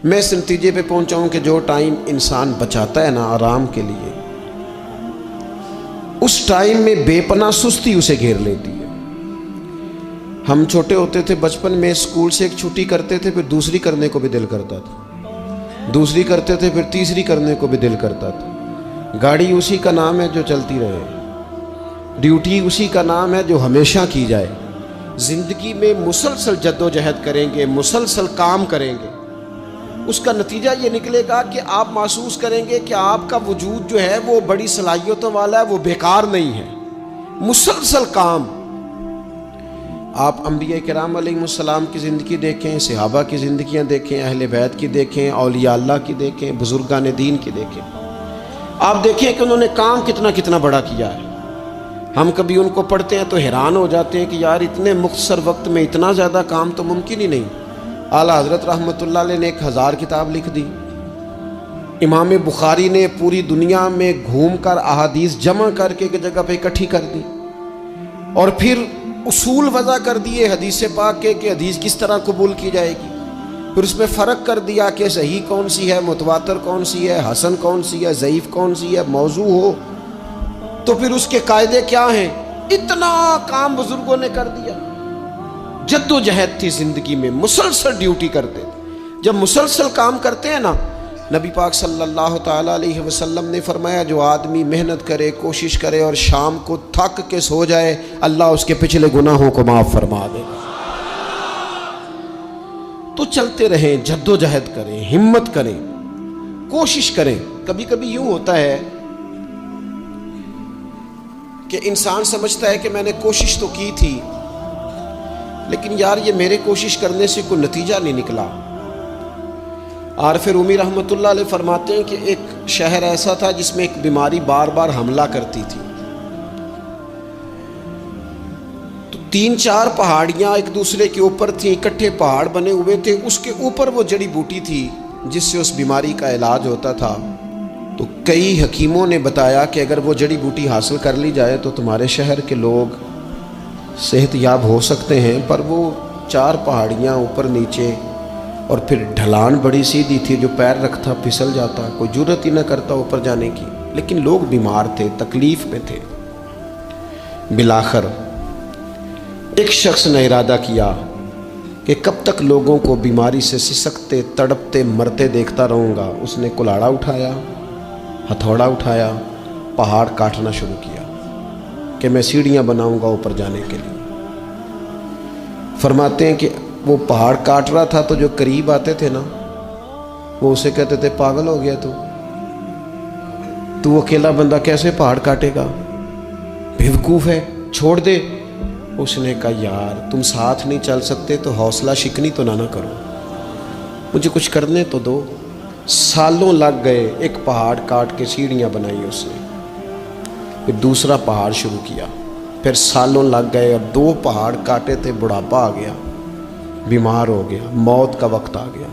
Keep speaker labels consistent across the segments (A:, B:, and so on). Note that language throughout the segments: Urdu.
A: میں اس نتیجے پہ پہنچا ہوں کہ جو ٹائم انسان بچاتا ہے نا آرام کے لیے، اس ٹائم میں بے پناہ سستی اسے گھیر لیتی ہے۔ ہم چھوٹے ہوتے تھے بچپن میں، اسکول سے ایک چھٹی کرتے تھے پھر دوسری کرنے کو بھی دل کرتا تھا، دوسری کرتے تھے پھر تیسری کرنے کو بھی دل کرتا تھا۔ گاڑی اسی کا نام ہے جو چلتی رہے، ڈیوٹی اسی کا نام ہے جو ہمیشہ کی جائے۔ زندگی میں مسلسل جد و جہد کریں گے، مسلسل کام کریں گے، اس کا نتیجہ یہ نکلے گا کہ آپ محسوس کریں گے کہ آپ کا وجود جو ہے وہ بڑی صلاحیتوں والا ہے، وہ بیکار نہیں ہے۔ مسلسل کام۔ آپ انبیاء کرام علیہ السلام کی زندگی دیکھیں، صحابہ کی زندگیاں دیکھیں، اہل بیت کی دیکھیں، اولیاء اللہ کی دیکھیں، بزرگان دین کی دیکھیں، آپ دیکھیں کہ انہوں نے کام کتنا بڑا کیا ہے۔ ہم کبھی ان کو پڑھتے ہیں تو حیران ہو جاتے ہیں کہ یار اتنے مختصر وقت میں اتنا زیادہ کام تو ممکن ہی نہیں۔ اعلیٰ حضرت رحمۃ اللہ علیہ نے 1000 کتاب لکھ دی، امام بخاری نے پوری دنیا میں گھوم کر احادیث جمع کر کے ایک جگہ پہ اکٹھی کر دی، اور پھر اصول وضع کر دیے حدیث پاک کے کہ حدیث کس طرح قبول کی جائے گی، پھر اس میں فرق کر دیا کہ صحیح کون سی ہے، متواتر کون سی ہے، حسن کون سی ہے، ضعیف کون سی ہے، موضوع ہو تو پھر اس کے قاعدے کیا ہیں۔ اتنا کام بزرگوں نے کر دیا۔ جد و جہد تھی زندگی میں، مسلسل ڈیوٹی کرتے تھے۔ جب مسلسل کام کرتے ہیں نا، نبی پاک صلی اللہ تعالیٰ علیہ وسلم نے فرمایا جو آدمی محنت کرے، کوشش کرے اور شام کو تھک کے سو جائے، اللہ اس کے پچھلے گناہوں کو معاف فرما دے گا۔ تو چلتے رہیں، جد و جہد کریں، ہمت کریں، کوشش کریں۔ کبھی کبھی یوں ہوتا ہے کہ انسان سمجھتا ہے کہ میں نے کوشش تو کی تھی لیکن یار یہ میرے کوشش کرنے سے کوئی نتیجہ نہیں نکلا۔ عارف رومی رحمۃ اللہ علیہ فرماتے ہیں کہ ایک شہر ایسا تھا جس میں ایک بیماری بار بار حملہ کرتی تھی، تو 3-4 پہاڑیاں ایک دوسرے کے اوپر تھیں، اکٹھے پہاڑ بنے ہوئے تھے، اس کے اوپر وہ جڑی بوٹی تھی جس سے اس بیماری کا علاج ہوتا تھا۔ تو کئی حکیموں نے بتایا کہ اگر وہ جڑی بوٹی حاصل کر لی جائے تو تمہارے شہر کے لوگ صحت یاب ہو سکتے ہیں، پر وہ 4 پہاڑیاں اوپر نیچے، اور پھر ڈھلان بڑی سیدھی تھی، جو پیر رکھتا پھسل جاتا، کوئی جرت ہی نہ کرتا اوپر جانے کی، لیکن لوگ بیمار تھے، تکلیف میں تھے۔ بالآخر ایک شخص نے ارادہ کیا کہ کب تک لوگوں کو بیماری سے سسکتے، تڑپتے، مرتے دیکھتا رہوں گا۔ اس نے کلاڑا اٹھایا، ہتھوڑا اٹھایا، پہاڑ کاٹنا شروع کیا کہ میں سیڑھیاں بناؤں گا اوپر جانے کے لیے۔ فرماتے ہیں کہ وہ پہاڑ کاٹ رہا تھا تو جو قریب آتے تھے نا وہ اسے کہتے تھے پاگل ہو گیا تو اکیلا بندہ کیسے پہاڑ کاٹے گا، بیوقوف ہے، چھوڑ دے۔ اس نے کہا یار تم ساتھ نہیں چل سکتے تو حوصلہ شکنی تو نہ کرو، مجھے کچھ کرنے تو دو۔ سالوں لگ گئے، ایک پہاڑ کاٹ کے سیڑھیاں بنائی اس نے، پھر دوسرا پہاڑ شروع کیا، پھر سالوں لگ گئے، اور 2 پہاڑ کاٹے تھے، بڑھاپا آ گیا، بیمار ہو گیا، موت کا وقت آ گیا۔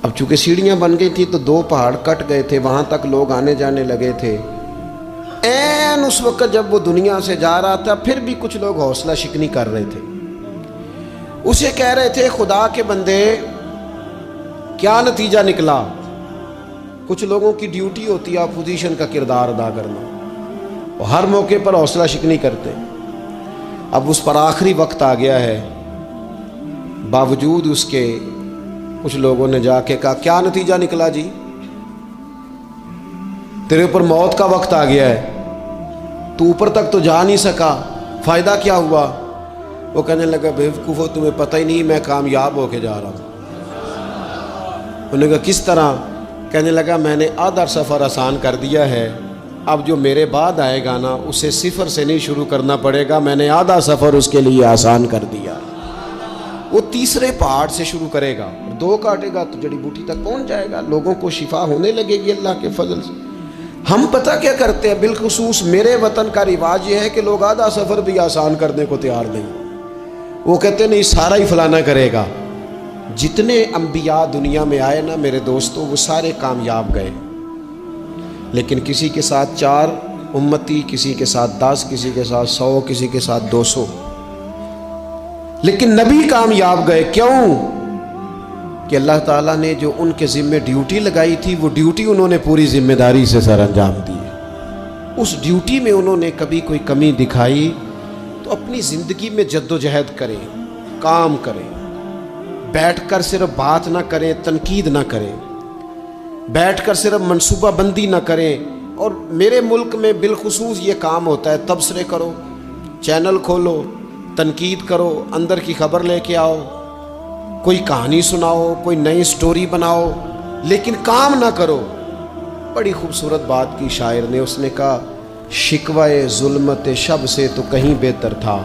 A: اب چونکہ سیڑھیاں بن گئی تھی تو 2 پہاڑ کٹ گئے تھے، وہاں تک لوگ آنے جانے لگے تھے۔ این اس وقت جب وہ دنیا سے جا رہا تھا پھر بھی کچھ لوگ حوصلہ شکنی کر رہے تھے، اسے کہہ رہے تھے خدا کے بندے کیا نتیجہ نکلا۔ کچھ لوگوں کی ڈیوٹی ہوتی ہے اپوزیشن کا کردار ادا کرنا، وہ ہر موقع پر حوصلہ شکنی کرتے۔ اب اس پر آخری وقت آ گیا ہے، باوجود اس کے کچھ لوگوں نے جا کے کہا کیا نتیجہ نکلا جی، تیرے اوپر موت کا وقت آ گیا ہے، تو اوپر تک تو جا نہیں سکا، فائدہ کیا ہوا؟ وہ کہنے لگا بیوقوفو تمہیں پتہ ہی نہیں میں کامیاب ہو کے جا رہا ہوں۔ انہوں نے کہا کس طرح؟ کہنے لگا میں نے آدھا سفر آسان کر دیا ہے، اب جو میرے بعد آئے گا نا اسے 0 سے نہیں شروع کرنا پڑے گا، میں نے آدھا سفر اس کے لیے آسان کر دیا۔ وہ تیسرے پہاڑ سے شروع کرے گا، 2 کاٹے گا تو جڑی بوٹی تک پہنچ جائے گا، لوگوں کو شفا ہونے لگے گی اللہ کے فضل سے۔ ہم پتہ کیا کرتے ہیں، بالخصوص میرے وطن کا رواج یہ ہے کہ لوگ آدھا سفر بھی آسان کرنے کو تیار نہیں، وہ کہتے نہیں سارا ہی فلانا کرے گا۔ جتنے انبیاء دنیا میں آئے نا میرے دوستوں وہ سارے کامیاب گئے، لیکن کسی کے ساتھ 4 امتی، کسی کے ساتھ 10، کسی کے ساتھ 100، کسی کے ساتھ 200، لیکن نبی کامیاب گئے۔ کیوں؟ کہ اللہ تعالیٰ نے جو ان کے ذمے ڈیوٹی لگائی تھی وہ ڈیوٹی انہوں نے پوری ذمہ داری سے سر انجام دی. اس ڈیوٹی میں انہوں نے کبھی کوئی کمی دکھائی تو اپنی زندگی میں جد و جہد کریں, کام کریں, بیٹھ کر صرف بات نہ کریں, تنقید نہ کریں, بیٹھ کر صرف منصوبہ بندی نہ کریں. اور میرے ملک میں بالخصوص یہ کام ہوتا ہے, تبصرے کرو, چینل کھولو, تنقید کرو, اندر کی خبر لے کے آؤ, کوئی کہانی سناؤ, کوئی نئی سٹوری بناؤ, لیکن کام نہ کرو. بڑی خوبصورت بات کی شاعر نے, اس نے کہا شکوائے ظلمت شب سے تو کہیں بہتر تھا,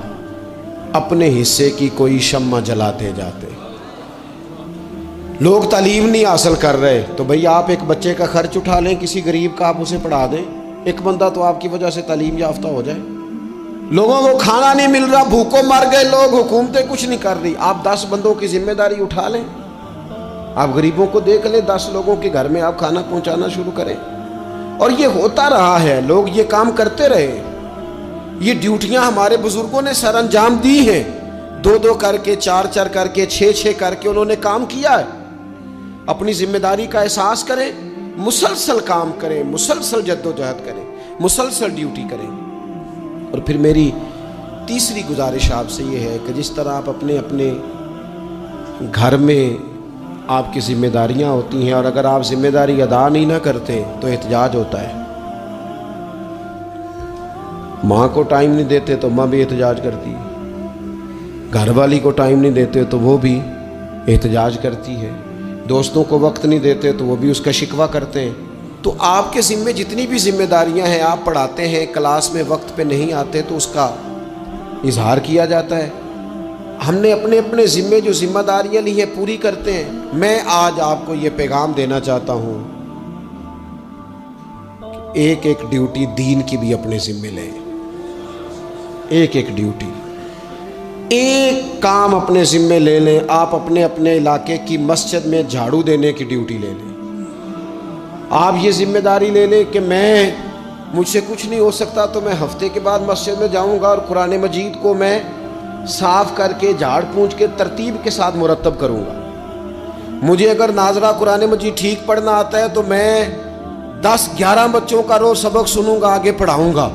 A: اپنے حصے کی کوئی شمع جلاتے جاتے. لوگ تعلیم نہیں حاصل کر رہے تو بھئی آپ ایک بچے کا خرچ اٹھا لیں, کسی غریب کا آپ اسے پڑھا دیں, ایک بندہ تو آپ کی وجہ سے تعلیم یافتہ ہو جائے. لوگوں کو کھانا نہیں مل رہا, بھوکوں مر گئے لوگ, حکومتیں کچھ نہیں کر رہی. آپ 10 بندوں کی ذمہ داری اٹھا لیں, آپ غریبوں کو دیکھ لیں, 10 لوگوں کے گھر میں آپ کھانا پہنچانا شروع کریں. اور یہ ہوتا رہا ہے, لوگ یہ کام کرتے رہے. یہ ڈیوٹیاں ہمارے بزرگوں نے سر انجام دی ہیں, 2 کر کے, 4 کر کے, 6 کر کے انہوں نے کام کیا ہے. اپنی ذمہ داری کا احساس کریں, مسلسل کام کریں, مسلسل جد و جہد کریں, مسلسل ڈیوٹی کریں. اور پھر میری تیسری گزارش آپ سے یہ ہے کہ جس طرح آپ اپنے اپنے گھر میں آپ کی ذمہ داریاں ہوتی ہیں, اور اگر آپ ذمہ داری ادا نہیں نہ کرتے تو احتجاج ہوتا ہے. ماں کو ٹائم نہیں دیتے تو ماں بھی احتجاج کرتی ہے, گھر والی کو ٹائم نہیں دیتے تو وہ بھی احتجاج کرتی ہے, دوستوں کو وقت نہیں دیتے تو وہ بھی اس کا شکوہ کرتے ہیں. تو آپ کے ذمے جتنی بھی ذمہ داریاں ہیں, آپ پڑھاتے ہیں, کلاس میں وقت پہ نہیں آتے تو اس کا اظہار کیا جاتا ہے. ہم نے اپنے اپنے ذمے جو ذمہ داریاں لی ہیں پوری کرتے ہیں. میں آج آپ کو یہ پیغام دینا چاہتا ہوں, ایک ایک ڈیوٹی دین کی بھی اپنے ذمے لیں. ایک ایک ڈیوٹی, ایک کام اپنے ذمے لے لیں. آپ اپنے اپنے علاقے کی مسجد میں جھاڑو دینے کی ڈیوٹی لے لیں. آپ یہ ذمہ داری لے لیں کہ مجھ سے کچھ نہیں ہو سکتا تو میں ہفتے کے بعد مسجد میں جاؤں گا اور قرآن مجید کو میں صاف کر کے, جھاڑ پونچھ کے, ترتیب کے ساتھ مرتب کروں گا. مجھے اگر ناظرہ قرآن مجید ٹھیک پڑھنا آتا ہے تو میں 10-11 بچوں کا روز سبق سنوں گا, آگے پڑھاؤں گا.